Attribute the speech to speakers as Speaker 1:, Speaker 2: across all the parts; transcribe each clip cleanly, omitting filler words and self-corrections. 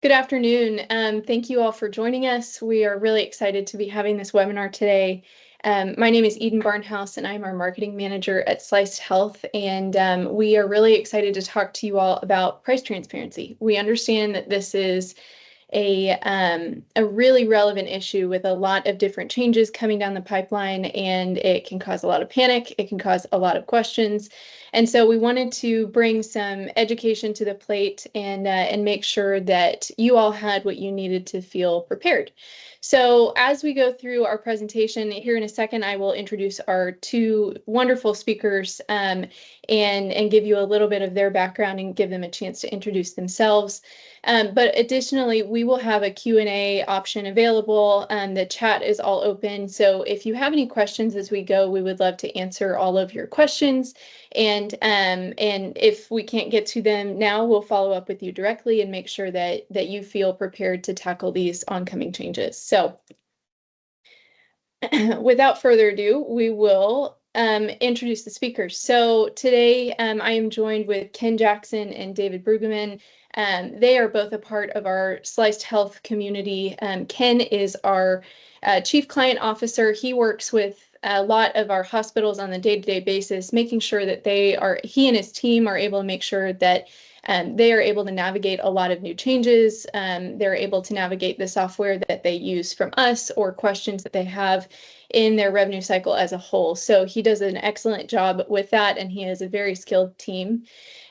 Speaker 1: Good afternoon. Thank you all for joining us. We are really excited to be having this webinar today. My name is Eden Barnhouse, and I'm our marketing manager at SlicedHealth, and we are really excited to talk to you all about price transparency. We understand that this is a really relevant issue with a lot of different changes coming down the pipeline, and it can cause a lot of panic. It can cause a lot of questions. And so we wanted to bring some education to the plate and make sure that you all had what you needed to feel prepared. So as we go through our presentation here in a second, I will introduce our two wonderful speakers and give you a little bit of their background and give them a chance to introduce themselves. But additionally, we will have a Q&A option available. The chat is all open. So if you have any questions as we go, we would love to answer all of your questions. And if we can't get to them now, we'll follow up with you directly and make sure that you feel prepared to tackle these oncoming changes. So without further ado, we will introduce the speakers. So today I am joined with Ken Jackson and David Brueggemann. They are both a part of our SlicedHealth community. Ken is our Chief Client Officer. He works with a lot of our hospitals on a day-to-day basis, making sure that he and his team are able to make sure that they are able to navigate a lot of new changes. They're able to navigate the software that they use from us or questions that they have in their revenue cycle as a whole. So he does an excellent job with that, and he has a very skilled team.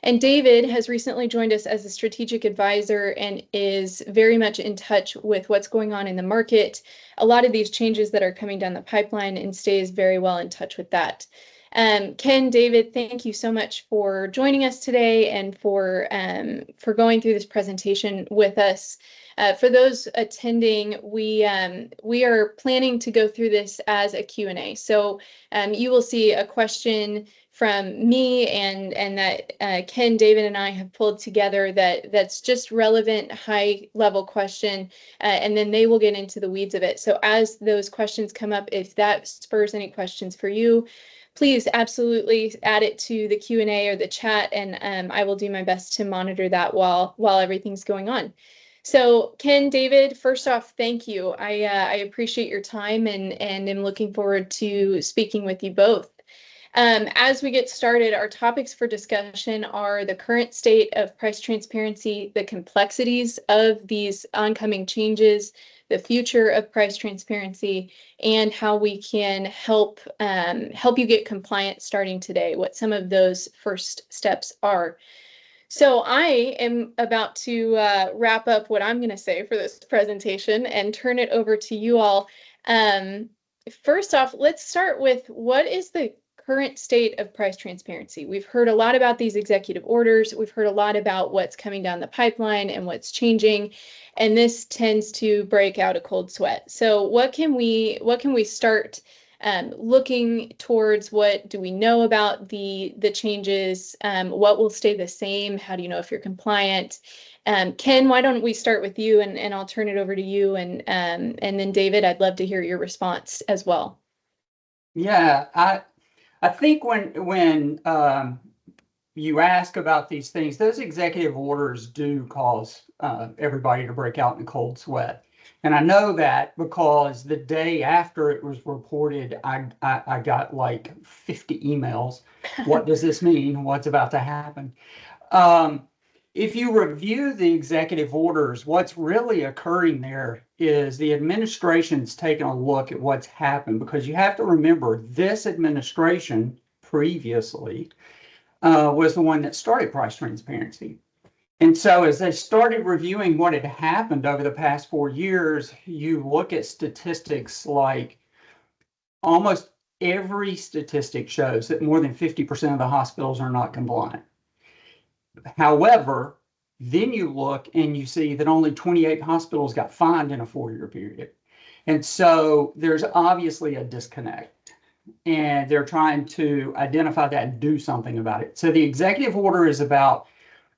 Speaker 1: And David has recently joined us as a strategic advisor and is very much in touch with what's going on in the market, a lot of these changes that are coming down the pipeline, and stays very well in touch with that. Ken, David, thank you so much for joining us today and for going through this presentation with us. For those attending, we are planning to go through this as a Q&A. So you will see a question from me and that Ken, David, and I have pulled together that's just relevant, high-level question, and then they will get into the weeds of it. So as those questions come up, if that spurs any questions for you, please absolutely add it to the Q&A or the chat, and I will do my best to monitor that while everything's going on. So Ken, David, first off, thank you. I appreciate your time and am looking forward to speaking with you both. As we get started, our topics for discussion are the current state of price transparency, the complexities of these oncoming changes, the future of price transparency, and how we can help you get compliant starting today, what some of those first steps are. So I am about to wrap up what I'm going to say for this presentation and turn it over to you all. First off, let's start with what is the current state of price transparency. We've heard a lot about these executive orders. We've heard a lot about what's coming down the pipeline and what's changing, and this tends to break out a cold sweat. So what can we start looking towards? What do we know about the changes? What will stay the same? How do you know if you're compliant? Ken, why don't we start with you, and I'll turn it over to you, and then David, I'd love to hear your response as well.
Speaker 2: Yeah, I think when you ask about these things, those executive orders do cause everybody to break out in a cold sweat. And I know that because the day after it was reported, I got like 50 emails. What does this mean? What's about to happen? If you review the executive orders, what's really occurring there is the administration's taking a look at what's happened, because you have to remember this administration previously was the one that started price transparency. And so as they started reviewing what had happened over the past 4 years, you look at statistics like almost every statistic shows that more than 50% of the hospitals are not compliant. However, then you look and you see that only 28 hospitals got fined in a 4-year period. And so there's obviously a disconnect, and they're trying to identify that and do something about it. So the executive order is about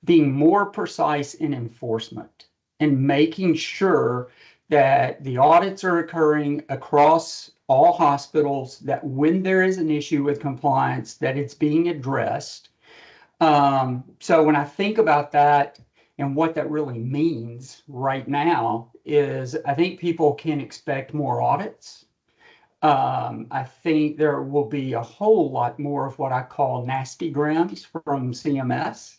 Speaker 2: being more precise in enforcement and making sure that the audits are occurring across all hospitals, that when there is an issue with compliance, that it's being addressed. So when I think about that, And what that really means right now is I think people can expect more audits. I think there will be a whole lot more of what I call nasty grams from CMS,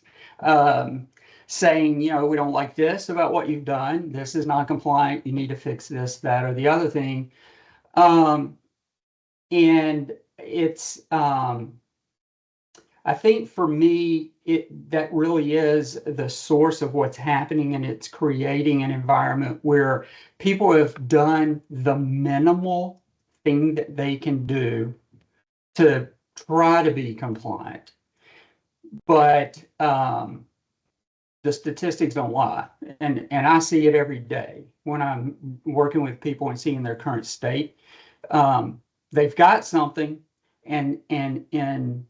Speaker 2: saying, you know, we don't like this about what you've done. This is non-compliant. You need to fix this, that, or the other thing. And it's, I think for me, that really is the source of what's happening, and it's creating an environment where people have done the minimal thing that they can do to try to be compliant. But the statistics don't lie, and I see it every day when I'm working with people and seeing their current state. They've got something, and in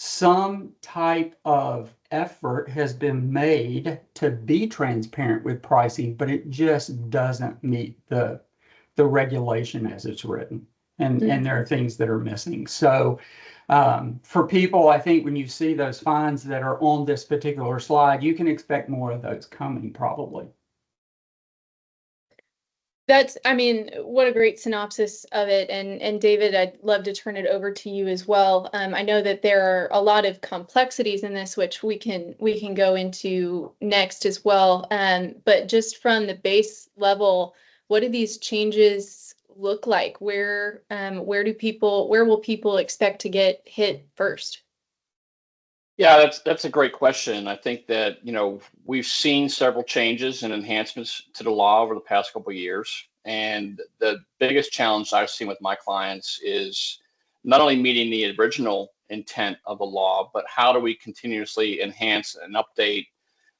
Speaker 2: some type of effort has been made to be transparent with pricing, but it just doesn't meet the regulation as it's written. And there are things that are missing. So for people, I think when you see those fines that are on this particular slide, you can expect more of those coming probably.
Speaker 1: I mean, what a great synopsis of it. And David, I'd love to turn it over to you as well. I know that there are a lot of complexities in this, which we can go into next as well. But just from the base level, what do these changes look like? Where will people expect to get hit first?
Speaker 3: Yeah, that's a great question. I think that, you know, we've seen several changes and enhancements to the law over the past couple of years. And the biggest challenge I've seen with my clients is not only meeting the original intent of the law, but how do we continuously enhance and update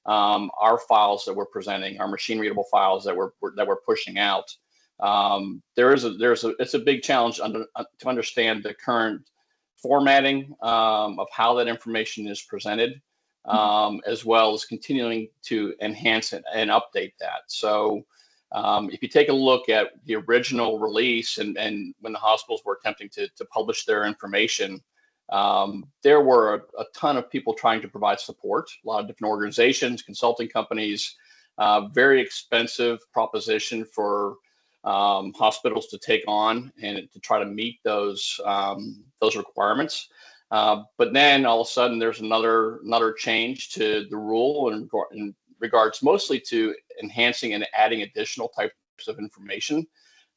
Speaker 3: our files that we're presenting, our machine readable files that we're pushing out. It's a big challenge to understand the current formatting of how that information is presented, as well as continuing to enhance it and update that. So if you take a look at the original release and when the hospitals were attempting to publish their information, there were a ton of people trying to provide support, a lot of different organizations, consulting companies, very expensive proposition for hospitals to take on and to try to meet those requirements. But then all of a sudden there's another change to the rule in regards mostly to enhancing and adding additional types of information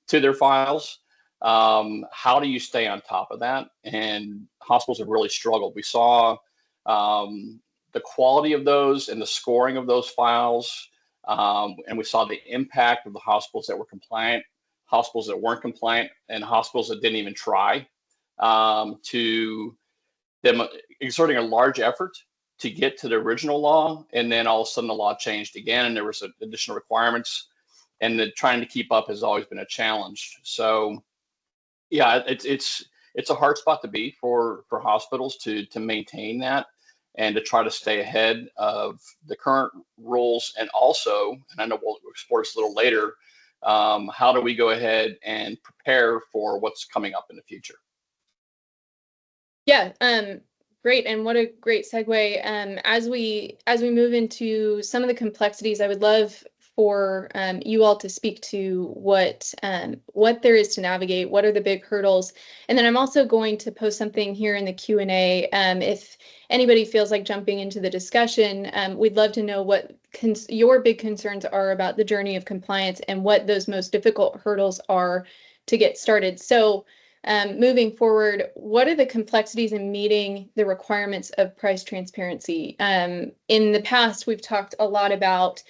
Speaker 3: to their files. How do you stay on top of that? And hospitals have really struggled. We saw the quality of those and the scoring of those files, and we saw the impact of the hospitals that were compliant, hospitals that weren't compliant, and hospitals that didn't even try, to them exerting a large effort to get to the original law, and then all of a sudden the law changed again, and there was additional requirements, and trying to keep up has always been a challenge. So yeah, it's a hard spot to be for hospitals to maintain that and to try to stay ahead of the current rules. And also, and I know we'll explore this a little later, how do we go ahead and prepare for what's coming up in the future?
Speaker 1: Yeah, great, and what a great segue. As we move into some of the complexities, I would love for you all to speak to what there is to navigate, what are the big hurdles, and then I'm also going to post something here in the Q&A. If anybody feels like jumping into the discussion, we'd love to know what your big concerns are about the journey of compliance and what those most difficult hurdles are to get started. So moving forward, what are the complexities in meeting the requirements of price transparency? In the past, we've talked a lot about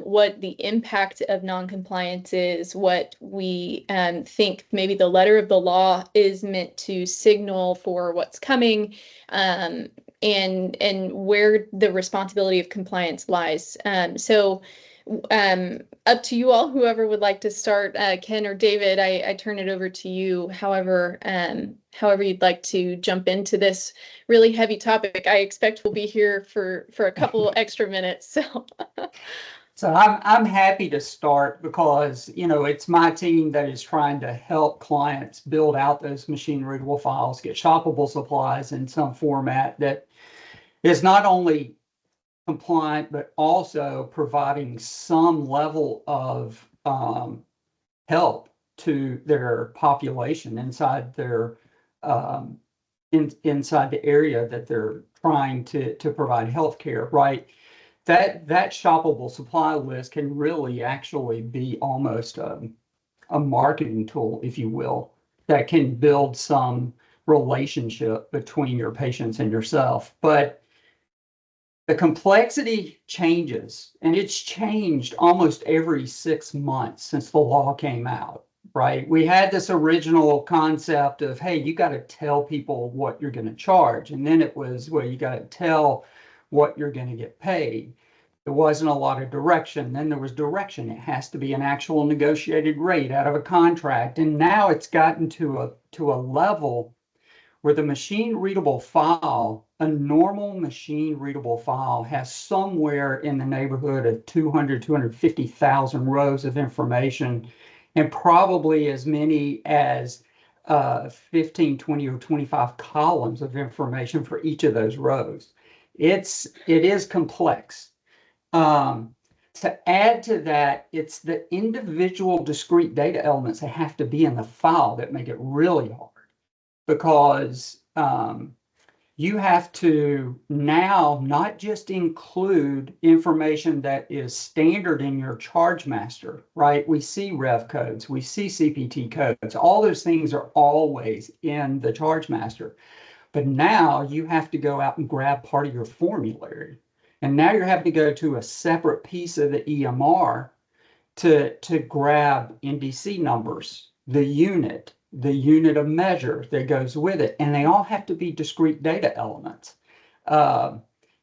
Speaker 1: what the impact of non-compliance is, what we think maybe the letter of the law is meant to signal for what's coming, and where the responsibility of compliance lies. So up to you all, whoever would like to start, Ken or David, I turn it over to you, however you'd like to jump into this really heavy topic. I expect we'll be here for a couple extra minutes.
Speaker 2: So I'm happy to start because, you know, it's my team that is trying to help clients build out those machine readable files, get shoppable supplies in some format that is not only compliant, but also providing some level of help to their population inside their inside the area that they're trying to provide health care, right? That shoppable supply list can really actually be almost a marketing tool, if you will, that can build some relationship between your patients and yourself. But the complexity changes, and it's changed almost every 6 months since the law came out, right? We had this original concept of, hey, you got to tell people what you're going to charge. And then it was, well, you got to tell what you're going to get paid. There wasn't a lot of direction. Then there was direction. It has to be an actual negotiated rate out of a contract. And now it's gotten to a level where the machine-readable file, a normal machine-readable file, has somewhere in the neighborhood of 200, 250,000 rows of information, and probably as many as 15, 20, or 25 columns of information for each of those rows. It is complex. To add to that, it's the individual discrete data elements that have to be in the file that make it really hard, because you have to now not just include information that is standard in your charge master, right? We see rev codes, we see CPT codes, all those things are always in the charge master. But now you have to go out and grab part of your formulary. And now you're having to go to a separate piece of the EMR to grab NDC numbers, the unit of measure that goes with it, and they all have to be discrete data elements.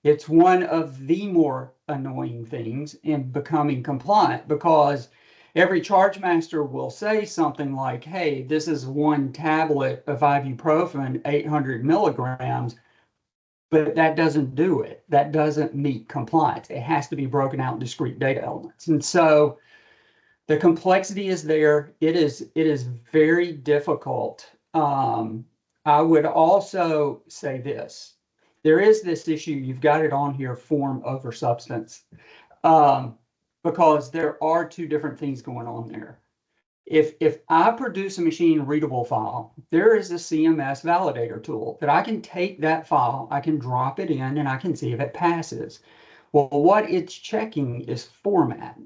Speaker 2: It's one of the more annoying things in becoming compliant, because every charge master will say something like, hey, this is one tablet of ibuprofen, 800 milligrams, but that doesn't do it. That doesn't meet compliance. It has to be broken out in discrete data elements. And so the complexity is there. It is very difficult. I would also say this. There is this issue, you've got it on here, form over substance, because there are two different things going on there. If I produce a machine readable file, there is a CMS validator tool that I can take that file, I can drop it in, and I can see if it passes. Well, what it's checking is format.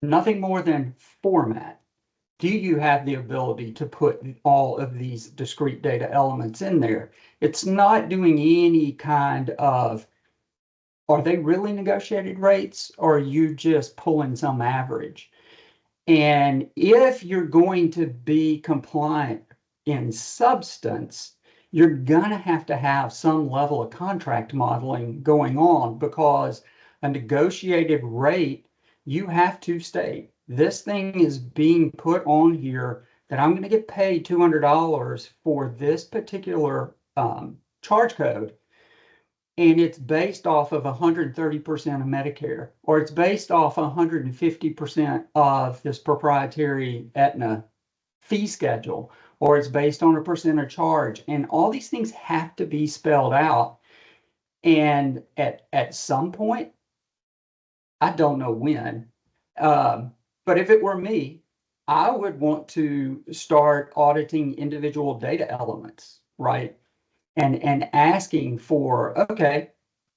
Speaker 2: Nothing more than format. Do you have the ability to put all of these discrete data elements in there? It's not doing any kind of, are they really negotiated rates, or are you just pulling some average? And if you're going to be compliant in substance, you're going to have some level of contract modeling going on, because a negotiated rate, you have to state, this thing is being put on here that I'm going to get paid $200 for this particular charge code. And it's based off of 130% of Medicare, or it's based off 150% of this proprietary Aetna fee schedule, or it's based on a percentage charge. And all these things have to be spelled out. And at some point, I don't know when, but if it were me, I would want to start auditing individual data elements, right? And asking for, okay,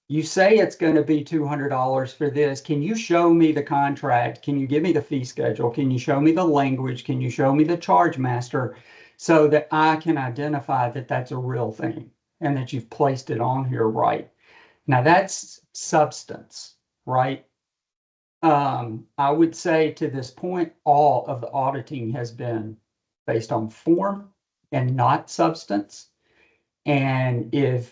Speaker 2: you say it's going to be $200 for this. Can you show me the contract? Can you give me the fee schedule? Can you show me the language? Can you show me the charge master, so that I can identify that that's a real thing and that you've placed it on here right? Now that's substance, right? I would say to this point, all of the auditing has been based on form and not substance. And it'll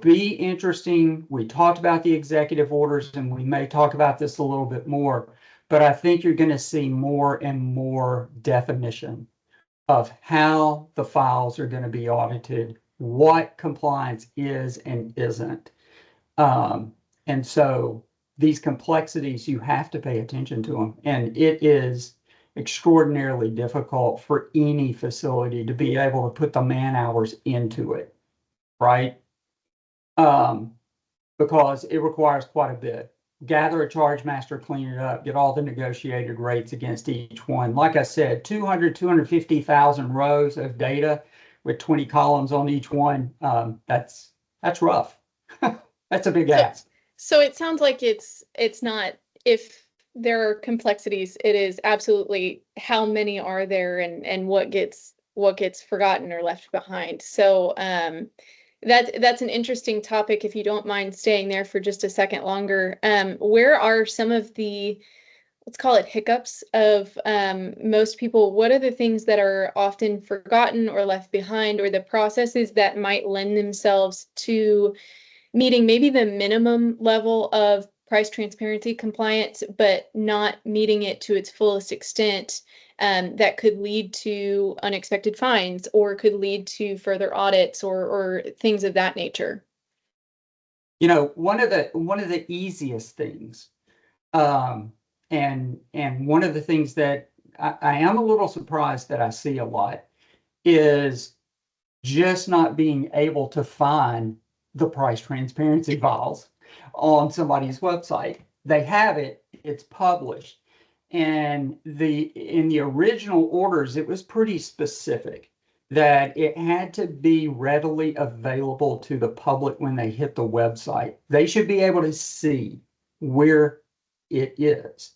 Speaker 2: be interesting. We talked about the executive orders, and we may talk about this a little bit more, but I think you're going to see more and more definition of how the files are going to be audited, what compliance is and isn't. And so these complexities, you have to pay attention to them. And it is extraordinarily difficult for any facility to be able to put the man hours into it, right? because it requires quite a bit. Gather a charge master, clean it up, get all the negotiated rates against each one. Like I said, 250,000 rows of data with 20 columns on each one. That's rough. That's a big ask.
Speaker 1: So it sounds like it's not if there are complexities, it is absolutely how many are there and what gets forgotten or left behind. So that's an interesting topic. If you don't mind staying there for just a second longer, where are some of the, let's call it hiccups of most people? What are the things that are often forgotten or left behind, or the processes that might lend themselves to meeting maybe the minimum level of price transparency compliance, but not meeting it to its fullest extent, that could lead to unexpected fines or could lead to further audits or things of that nature?
Speaker 2: You know, one of the easiest things, and one of the things that I am a little surprised that I see a lot, is just not being able to find the price transparency files on somebody's website. They have it, it's published. And in the original orders, it was pretty specific that it had to be readily available to the public when they hit the website. They should be able to see where it is.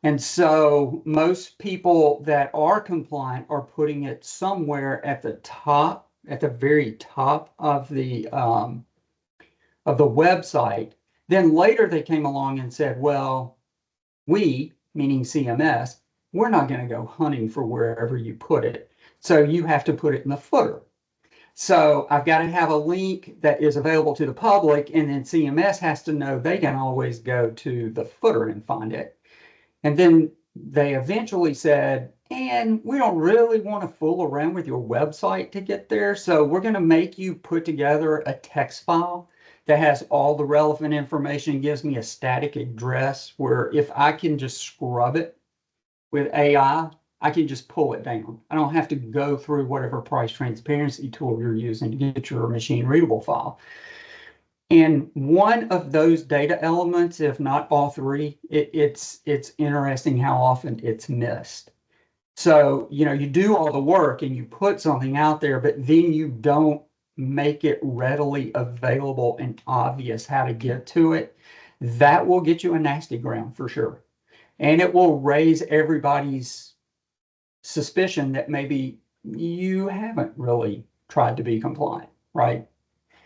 Speaker 2: And so most people that are compliant are putting it somewhere at the top, at the very top of the website. Then later they came along and said, well, we, meaning CMS, we're not going to go hunting for wherever you put it. So you have to put it in the footer. So I've got to have a link that is available to the public, and then CMS has to know they can always go to the footer and find it. And then they eventually said, and we don't really want to fool around with your website to get there. So we're going to make you put together a text file that has all the relevant information, gives me a static address where if I can just scrub it with AI, I can just pull it down. I don't have to go through whatever price transparency tool you're using to get your machine readable file. And one of those data elements, if not all three, it's interesting how often it's missed. So, you know, you do all the work and you put something out there, but then you don't make it readily available and obvious how to get to it. That will get you a nasty ground for sure. And it will raise everybody's suspicion that maybe you haven't really tried to be compliant, right?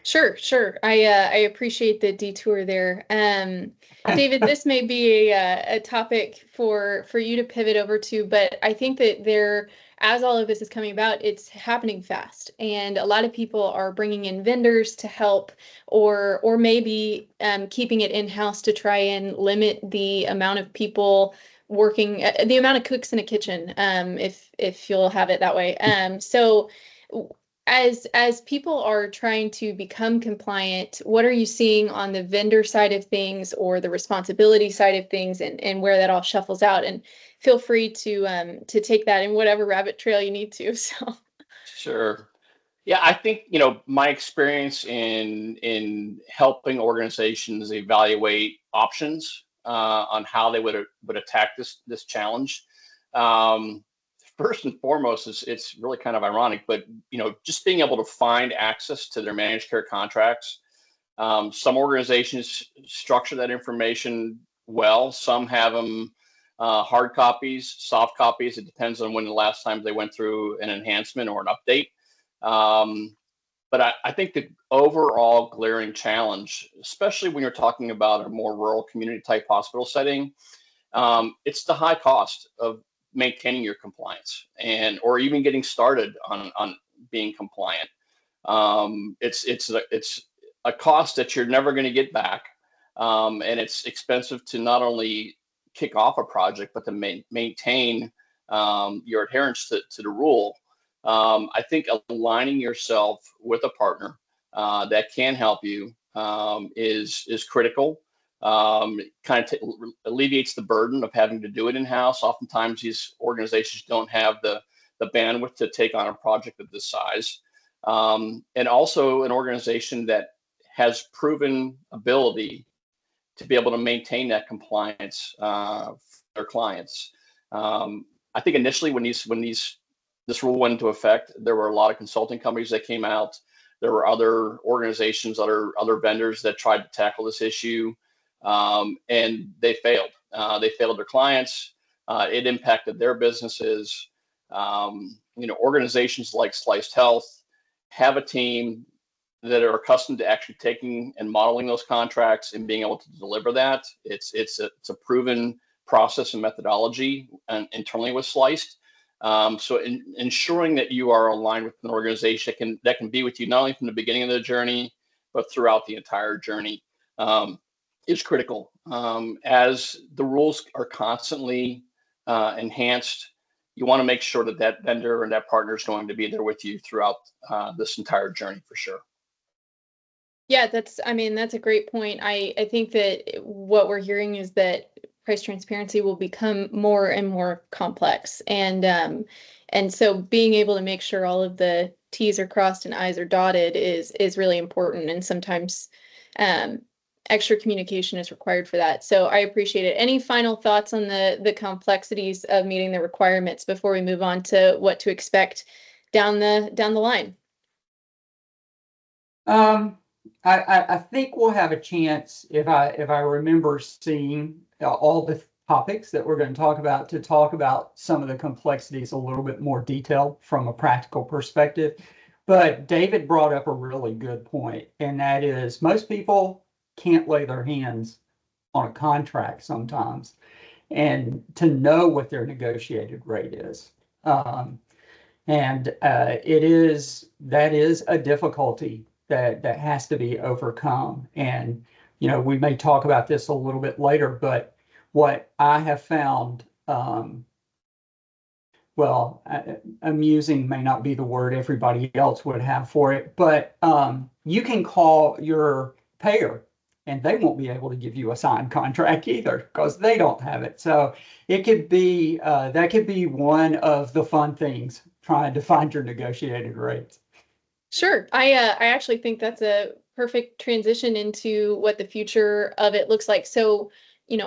Speaker 1: Sure. I appreciate the detour there. David, this may be a topic for you to pivot over to, but I think that as all of this is coming about, it's happening fast, and a lot of people are bringing in vendors to help, or maybe keeping it in-house to try and limit the amount of people working, the amount of cooks in a kitchen, if you'll have it that way. So as people are trying to become compliant, what are you seeing on the vendor side of things or the responsibility side of things, and where that all shuffles out? And feel free to take that in whatever rabbit trail you need to. So
Speaker 3: Sure. Yeah, I think, you know, my experience in helping organizations evaluate options on how they would attack this challenge. First and foremost, it's really kind of ironic, but you know, just being able to find access to their managed care contracts. Some organizations structure that information well. Some have them hard copies, soft copies. It depends on when the last time they went through an enhancement or an update. But I think the overall glaring challenge, especially when you're talking about a more rural community type hospital setting, it's the high cost of maintaining your compliance or even getting started on being compliant. It's a cost that you're never going to get back, and it's expensive to not only kick off a project but to maintain your adherence to the rule. I think aligning yourself with a partner that can help you is critical. Kind of alleviates the burden of having to do it in-house. Oftentimes these organizations don't have the bandwidth to take on a project of this size. And also an organization that has proven ability to be able to maintain that compliance for their clients. I think initially when this rule went into effect, there were a lot of consulting companies that came out. There were other organizations, other vendors that tried to tackle this issue, and they failed. They failed their clients. It impacted their businesses. Organizations like SlicedHealth have a team that are accustomed to actually taking and modeling those contracts and being able to deliver that. It's a proven process and methodology internally with Sliced. So ensuring that you are aligned with an organization that can be with you not only from the beginning of the journey, but throughout the entire journey is critical. As the rules are constantly enhanced, you want to make sure that that vendor and that partner is going to be there with you throughout this entire journey for sure.
Speaker 1: Yeah, that's a great point. I think that what we're hearing is that price transparency will become more and more complex. And so being able to make sure all of the T's are crossed and I's are dotted is really important. And sometimes extra communication is required for that. So I appreciate it. Any final thoughts on the complexities of meeting the requirements before we move on to what to expect down the line?
Speaker 2: I think we'll have a chance, if I remember seeing all the topics that we're going to talk about some of the complexities a little bit more detailed from a practical perspective. But David brought up a really good point, and that is most people can't lay their hands on a contract sometimes and to know what their negotiated rate is. That is a difficulty that has to be overcome. And, we may talk about this a little bit later, but what I have found, amusing may not be the word everybody else would have for it, but you can call your payer and they won't be able to give you a signed contract either because they don't have it. So it could be, that could be one of the fun things, trying to find your negotiated rates.
Speaker 1: Sure. I actually think that's a perfect transition into what the future of it looks like. So,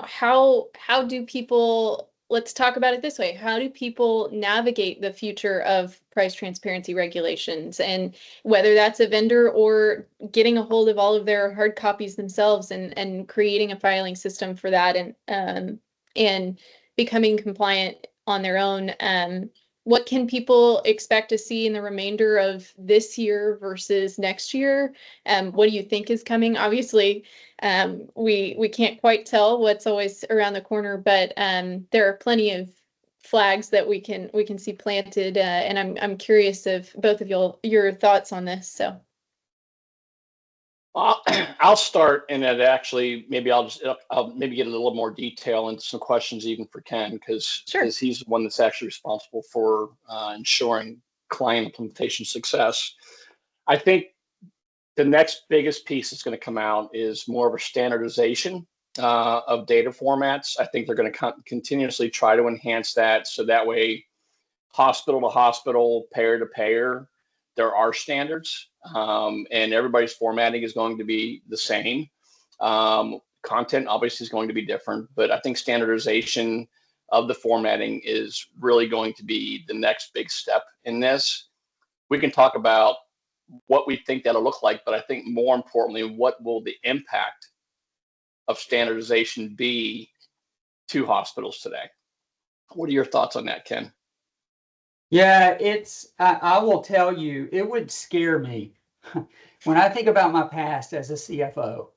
Speaker 1: how do people, let's talk about it this way. How do people navigate the future of price transparency regulations, and whether that's a vendor or getting a hold of all of their hard copies themselves and creating a filing system for that and becoming compliant on their own? What can people expect to see in the remainder of this year versus next year? What do you think is coming? Obviously, we can't quite tell what's always around the corner, but there are plenty of flags that we can see planted, and I'm curious of both of your thoughts on this. So.
Speaker 3: I'll start, and then actually maybe I'll maybe get a little more detail into some questions even for Ken, because he's the one that's actually responsible for ensuring client implementation success. I think the next biggest piece that's going to come out is more of a standardization of data formats. I think they're going to continuously try to enhance that, so that way, hospital to hospital, payer to payer, there are standards, and everybody's formatting is going to be the same. Content obviously is going to be different, but I think standardization of the formatting is really going to be the next big step in this. We can talk about what we think that'll look like, but I think more importantly, what will the impact of standardization be to hospitals today? What are your thoughts on that, Ken?
Speaker 2: Yeah, I will tell you, it would scare me when I think about my past as a CFO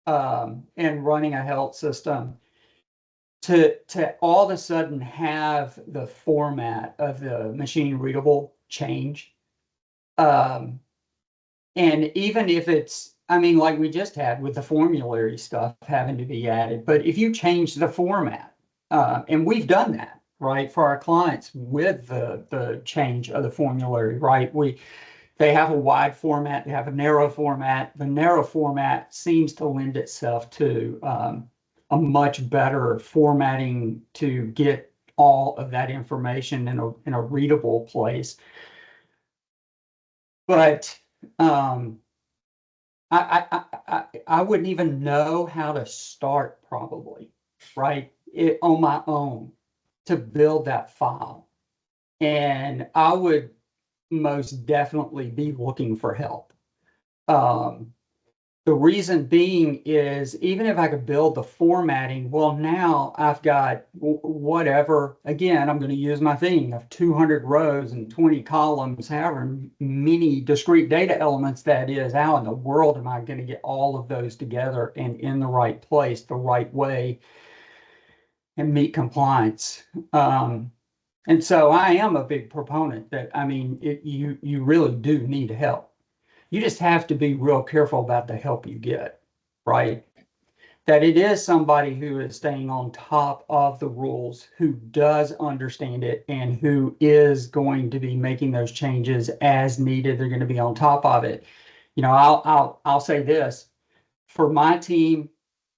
Speaker 2: and running a health system, to all of a sudden have the format of the machine readable change. And even if it's, like we just had with the formulary stuff having to be added, but if you change the format, and we've done that, right, for our clients with the change of the formulary, right? They have a wide format, they have a narrow format. The narrow format seems to lend itself to a much better formatting to get all of that information in a readable place. But I wouldn't even know how to start probably, right? On my own to build that file. And I would most definitely be looking for help. The reason being is even if I could build the formatting, well, now I've got whatever, again, I'm going to use my thing of 200 rows and 20 columns, however many discrete data elements that is. How in the world am I going to get all of those together and in the right place, the right way, and meet compliance? And so I am a big proponent that, I mean, you really do need help. You just have to be real careful about the help you get, right? That it is somebody who is staying on top of the rules, who does understand it, and who is going to be making those changes as needed. They're going to be on top of it. You know, I'll say this for my team,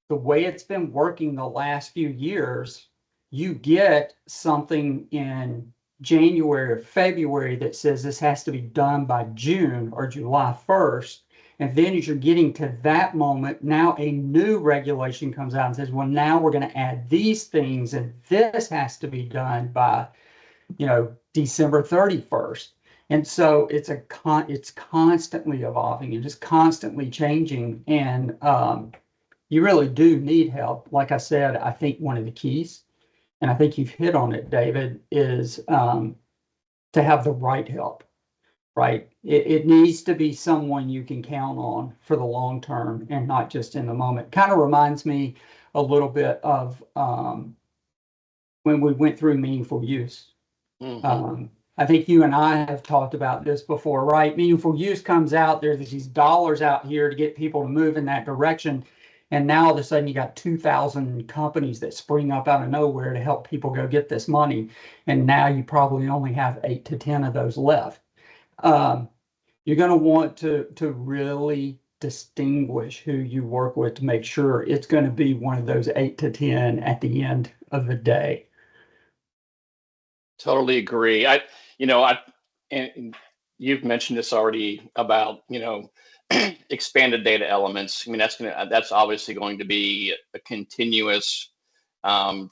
Speaker 2: the way it's been working the last few years, you get something in January or February that says this has to be done by June or July 1st. And then as you're getting to that moment, now a new regulation comes out and says, well, now we're going to add these things and this has to be done by, December 31st. And so it's constantly evolving and just constantly changing. And you really do need help. Like I said, I think one of the keys, and I think you've hit on it, David, is to have the right help, right? It needs to be someone you can count on for the long term and not just in the moment. Kind of reminds me a little bit of when we went through meaningful use. Mm-hmm. I think you and I have talked about this before, right? Meaningful use comes out, there's these dollars out here to get people to move in that direction. And now all of a sudden you got 2,000 companies that spring up out of nowhere to help people go get this money. And now you probably only have 8 to 10 of those left. You're going to want to really distinguish who you work with to make sure it's going to be one of those 8 to 10 at the end of the day.
Speaker 3: Totally agree. And you've mentioned this already about, expanded data elements. I mean, that's obviously going to be a continuous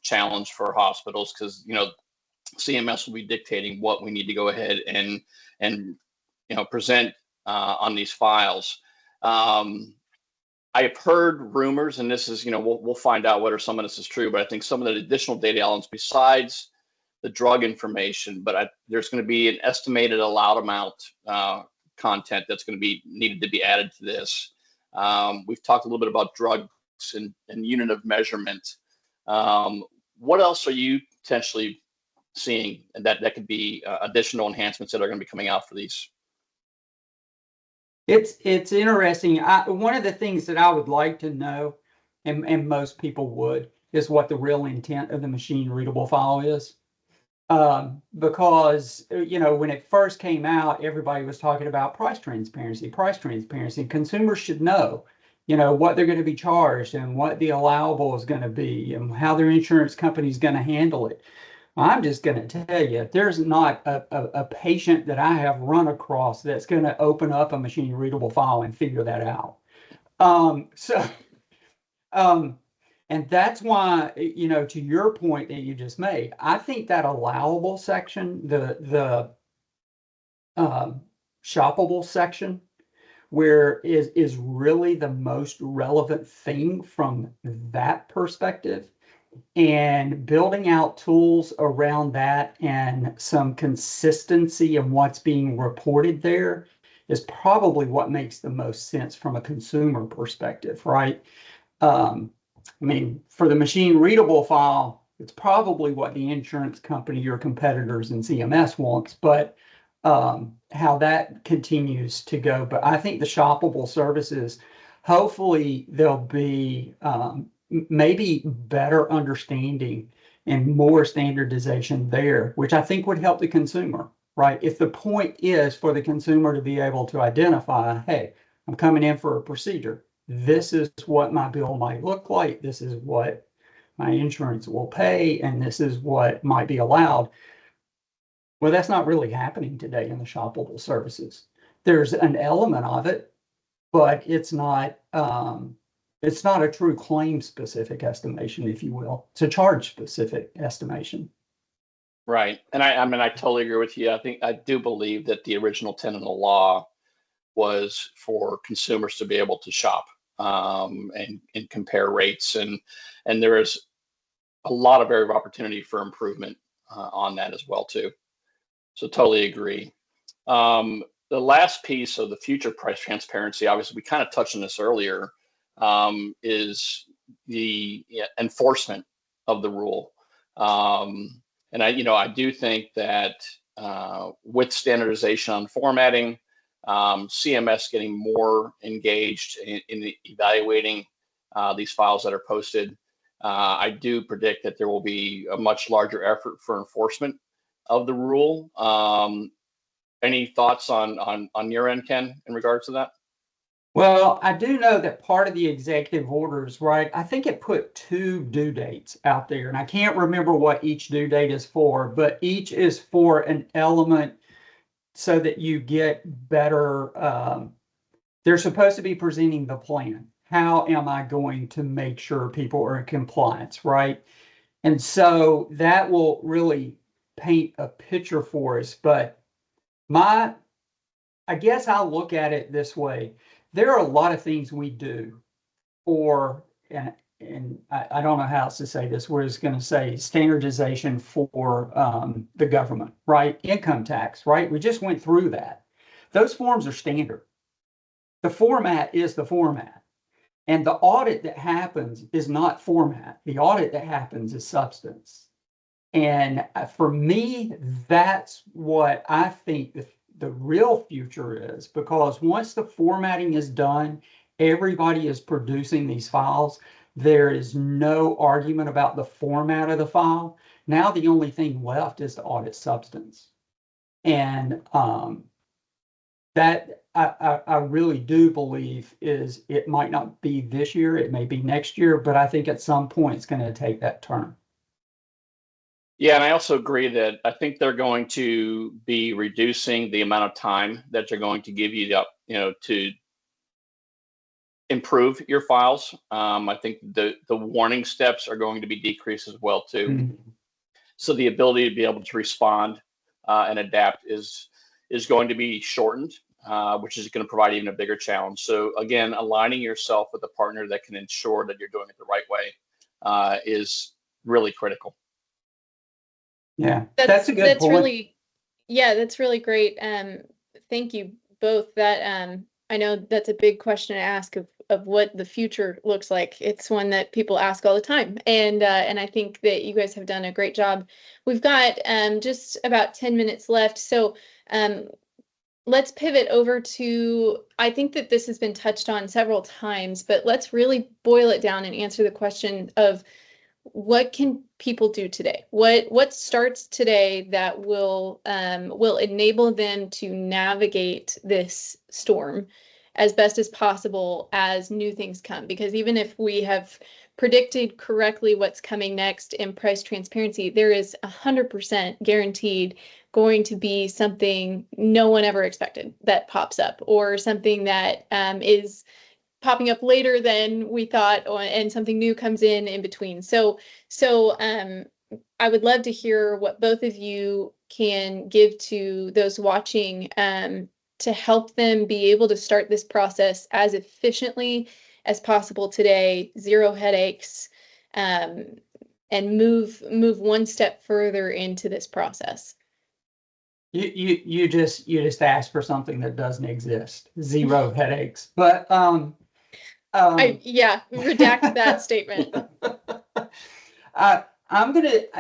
Speaker 3: challenge for hospitals because, CMS will be dictating what we need to go ahead and present on these files. I've heard rumors, and this is, we'll find out whether some of this is true, but I think some of the additional data elements besides the drug information, but there's going to be an estimated allowed amount content that's going to be needed to be added to this. We've talked a little bit about drugs and unit of measurement. What else are you potentially seeing that could be additional enhancements that are going to be coming out for these?
Speaker 2: It's interesting. One of the things that I would like to know, and most people would, is what the real intent of the machine readable file is. Because, when it first came out, everybody was talking about price transparency. Consumers should know, what they're going to be charged and what the allowable is going to be and how their insurance company is going to handle it. I'm just going to tell you, there's not a patient that I have run across that's going to open up a machine readable file and figure that out. And that's why, to your point that you just made, I think that allowable section, the shoppable section, where is really the most relevant thing from that perspective. And building out tools around that and some consistency of what's being reported there is probably what makes the most sense from a consumer perspective, right? I mean, for the machine readable file, it's probably what the insurance company, your competitors and CMS wants, but how that continues to go. But I think the shoppable services, hopefully there'll be maybe better understanding and more standardization there, which I think would help the consumer, right? If the point is for the consumer to be able to identify, hey, I'm coming in for a procedure. This is what my bill might look like. This is what my insurance will pay, and this is what might be allowed. Well, that's not really happening today in the shoppable services. There's an element of it, but it's not a true claim specific estimation, if you will. It's a charge specific estimation.
Speaker 3: Right. And I mean, I totally agree with you. I do believe that the original intent of the law was for consumers to be able to shop and compare rates. And there is a lot of area of opportunity for improvement on that as well, too. So totally agree. The last piece of the future price transparency, obviously, we kind of touched on this earlier, is the enforcement of the rule. And I do think that with standardization on formatting, CMS getting more engaged in evaluating these files that are posted, I do predict that there will be a much larger effort for enforcement of the rule. Any thoughts on your end, Ken, in regards to that?
Speaker 2: Well, I do know that part of the executive orders, right? I think it put 2 due dates out there, and I can't remember what each due date is for, but each is for an element so that you get better. They're supposed to be presenting the plan. How am I going to make sure people are in compliance, right? And so that will really paint a picture for us. But I guess I'll look at it this way. There are a lot of things we do for, and I don't know how else to say this. We're just going to say standardization for the government, right? Income tax, right? We just went through that. Those forms are standard. The format is the format. And the audit that happens is not format. The audit that happens is substance. And for me, that's what I think the real future is, because once the formatting is done, everybody is producing these files. There is no argument about the format of the file. Now the only thing left is to audit substance. And that I really do believe is, it might not be this year, it may be next year, but I think at some point it's going to take that turn.
Speaker 3: Yeah, and I also agree that I think they're going to be reducing the amount of time that they're going to give you to improve your files. I think the warning steps are going to be decreased as well too.
Speaker 2: Mm-hmm.
Speaker 3: So the ability to be able to respond and adapt is going to be shortened, which is going to provide even a bigger challenge. So again, aligning yourself with a partner that can ensure that you're doing it the right way is really critical.
Speaker 2: Yeah, that's a good point.
Speaker 1: That's really great. Thank you both. That I know that's a big question to ask of what the future looks like. It's one that people ask all the time, and I think that you guys have done a great job. We've got just about 10 minutes left, so let's pivot over to, I think that this has been touched on several times, but let's really boil it down and answer the question of, what can people do today? What starts today that will enable them to navigate this storm as best as possible as new things come? Because even if we have predicted correctly what's coming next in price transparency, there is 100% guaranteed going to be something no one ever expected that pops up, or something that is popping up later than we thought, and something new comes in between. So I would love to hear what both of you can give to those watching to help them be able to start this process as efficiently as possible today, zero headaches, and move one step further into this process.
Speaker 2: You just asked for something that doesn't exist. Zero headaches. But
Speaker 1: redact that statement.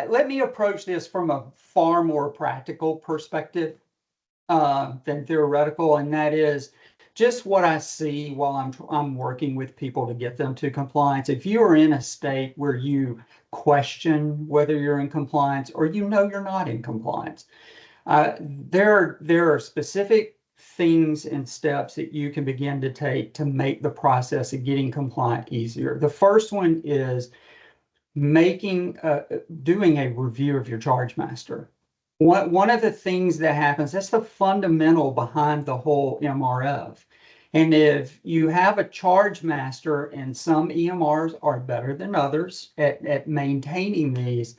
Speaker 2: Let me approach this from a far more practical perspective than theoretical, and that is just what I see while I'm working with people to get them to compliance. If you are in a state where you question whether you're in compliance, or you're not in compliance, there are specific things and steps that you can begin to take to make the process of getting compliant easier. The first one is doing a review of your charge master. One of the things that happens, that's the fundamental behind the whole MRF, And if you have a charge master, and some EMRs are better than others at maintaining these,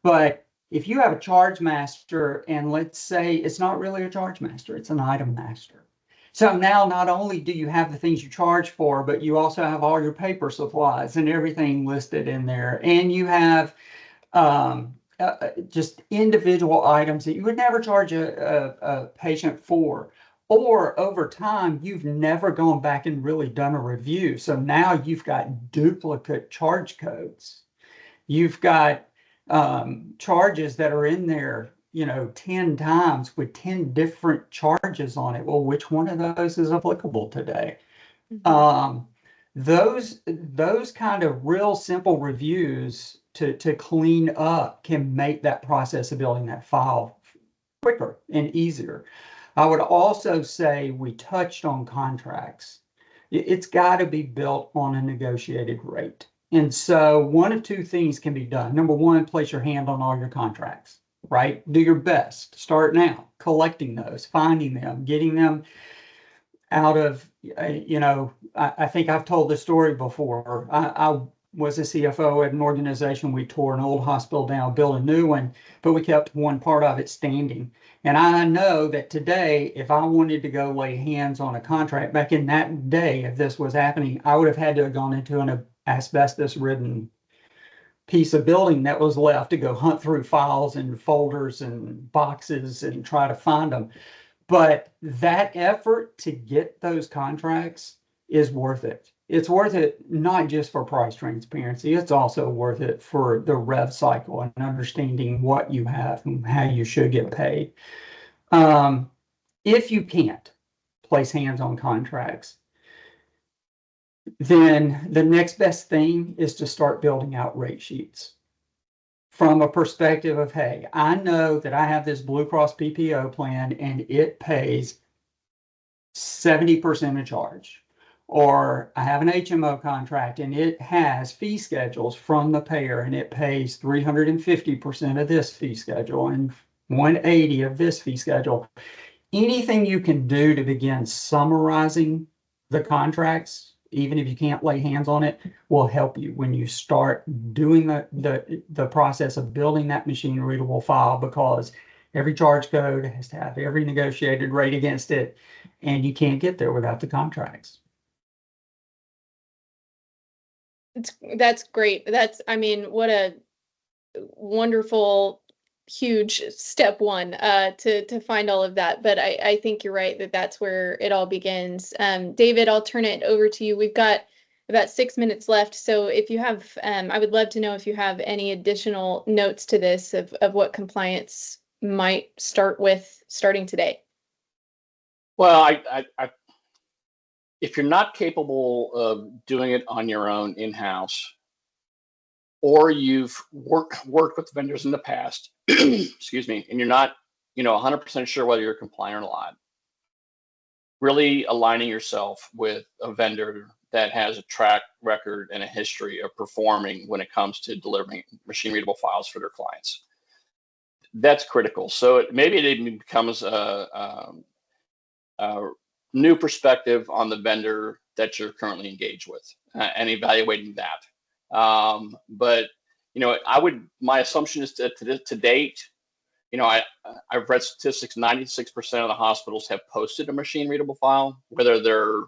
Speaker 2: but if you have a charge master and let's say it's not really a charge master, it's an item master. So now not only do you have the things you charge for, but you also have all your paper supplies and everything listed in there. And you have just individual items that you would never charge a patient for. Or over time, you've never gone back and really done a review. So now you've got duplicate charge codes. You've got charges that are in there, 10 times with 10 different charges on it. Well, which one of those is applicable today?
Speaker 1: Mhm.
Speaker 2: Those kind of real simple reviews to clean up can make that process of building that file quicker and easier. I would also say we touched on contracts. It's got to be built on a negotiated rate. And so one of two things can be done. Number one, place your hand on all your contracts, right? Do your best. Start now, collecting those, finding them, getting them out of, I think I've told this story before. I was a CFO at an organization. We tore an old hospital down, built a new one, but we kept one part of it standing. And I know that today, if I wanted to go lay hands on a contract back in that day, if this was happening, I would have had to have gone into an asbestos-ridden piece of building that was left to go hunt through files and folders and boxes and try to find them. But that effort to get those contracts is worth it. It's worth it not just for price transparency, it's also worth it for the rev cycle and understanding what you have and how you should get paid. If you can't place hands on contracts, then the next best thing is to start building out rate sheets from a perspective of, hey, I know that I have this Blue Cross PPO plan and it pays 70% of charge. Or I have an HMO contract and it has fee schedules from the payer and it pays 350% of this fee schedule and 180 of this fee schedule. Anything you can do to begin summarizing the contracts, even if you can't lay hands on it, will help you when you start doing the process of building that machine readable file, because every charge code has to have every negotiated rate against it, and you can't get there without the contracts.
Speaker 1: That's great. I mean, what a wonderful, huge step one to find all of that. But I think you're right that that's where it all begins. David, I'll turn it over to you. We've got about 6 minutes left. So if you have, I would love to know if you have any additional notes to this of what compliance might start with starting today.
Speaker 3: Well, if you're not capable of doing it on your own in-house, or you've worked with vendors in the past, excuse me, and you're not, 100% sure whether you're compliant or not, really aligning yourself with a vendor that has a track record and a history of performing when it comes to delivering machine readable files for their clients. That's critical. So maybe it becomes a new perspective on the vendor that you're currently engaged with and evaluating that. But my assumption is that to date, I've read statistics, 96% of the hospitals have posted a machine readable file. Whether they're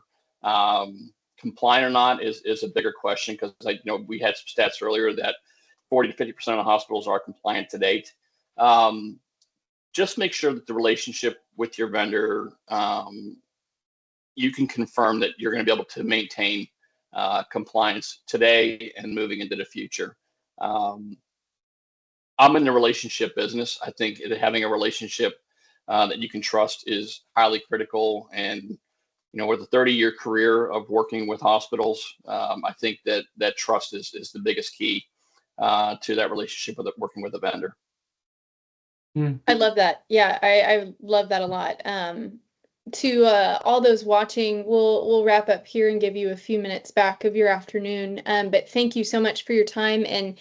Speaker 3: compliant or not is a bigger question, because we had some stats earlier that 40 to 50% of the hospitals are compliant to date. Just make sure that the relationship with your vendor, you can confirm that you're going to be able to maintain compliance today and moving into the future. I'm in the relationship business. I think having a relationship that you can trust is highly critical. And with a 30-year career of working with hospitals, I think that trust is the biggest key to that relationship with working with a vendor.
Speaker 1: I love that. Yeah, I love that a lot. To all those watching, we'll wrap up here and give you a few minutes back of your afternoon. But thank you so much for your time, and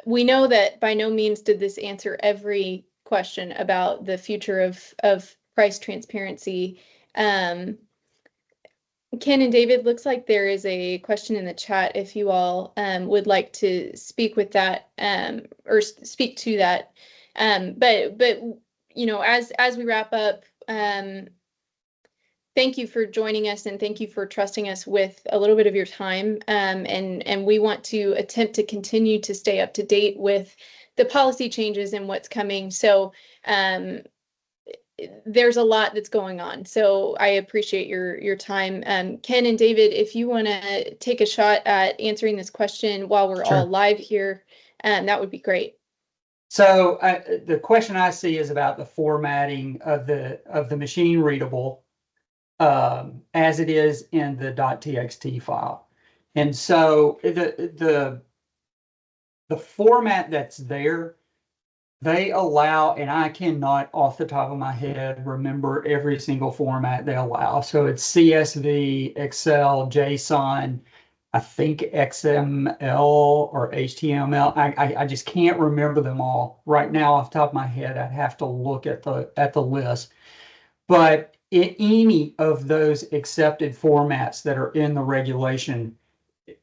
Speaker 1: we know that by no means did this answer every question about the future of price transparency. Ken and David, looks like there is a question in the chat if you all would like to speak with that or speak to that. But you know, as we wrap up, thank you for joining us and thank you for trusting us with a little bit of your time. And we want to attempt to continue to stay up to date with the policy changes and what's coming. So there's a lot that's going on. So I appreciate your time. Ken and David, if you want to take a shot at answering this question while we're all live here, that would be great.
Speaker 2: So the question I see is about the formatting of the machine readable as it is in the .txt file. And so the format that's there, they allow, and I cannot off the top of my head remember every single format they allow. So it's CSV, Excel, JSON, I think XML or HTML. I just can't remember them all right now off the top of my head. I'd have to look at the list. But in any of those accepted formats that are in the regulation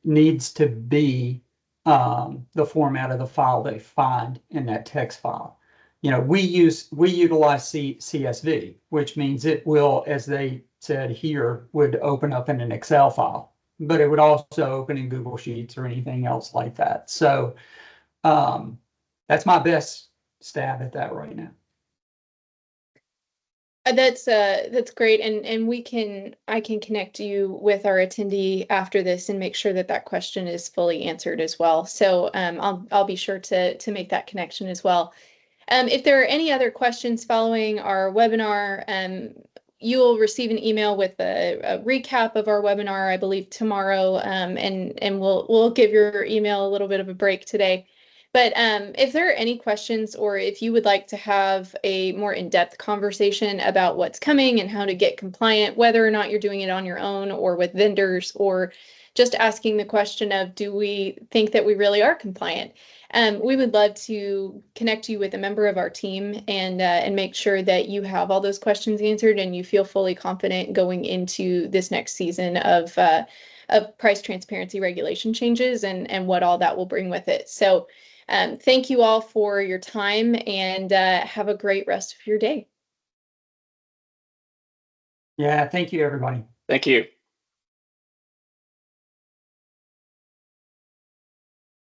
Speaker 2: needs to be the format of the file they find in that text file. You know, we utilize CSV, which means it will, as they said here, would open up in an Excel file, but it would also open in Google Sheets or anything else like that. So that's my best stab at that right now.
Speaker 1: That's great, and I can connect you with our attendee after this and make sure that that question is fully answered as well. So I'll be sure to make that connection as well. If there are any other questions following our webinar, you will receive an email with a recap of our webinar, I believe tomorrow, and we'll give your email a little bit of a break today. But if there are any questions or if you would like to have a more in-depth conversation about what's coming and how to get compliant, whether or not you're doing it on your own or with vendors, or just asking the question of, do we think that we really are compliant? We would love to connect you with a member of our team and make sure that you have all those questions answered and you feel fully confident going into this next season of price transparency regulation changes and what all that will bring with it. So thank you all for your time and have a great rest of your day.
Speaker 2: Yeah, thank you, everybody.
Speaker 3: Thank you.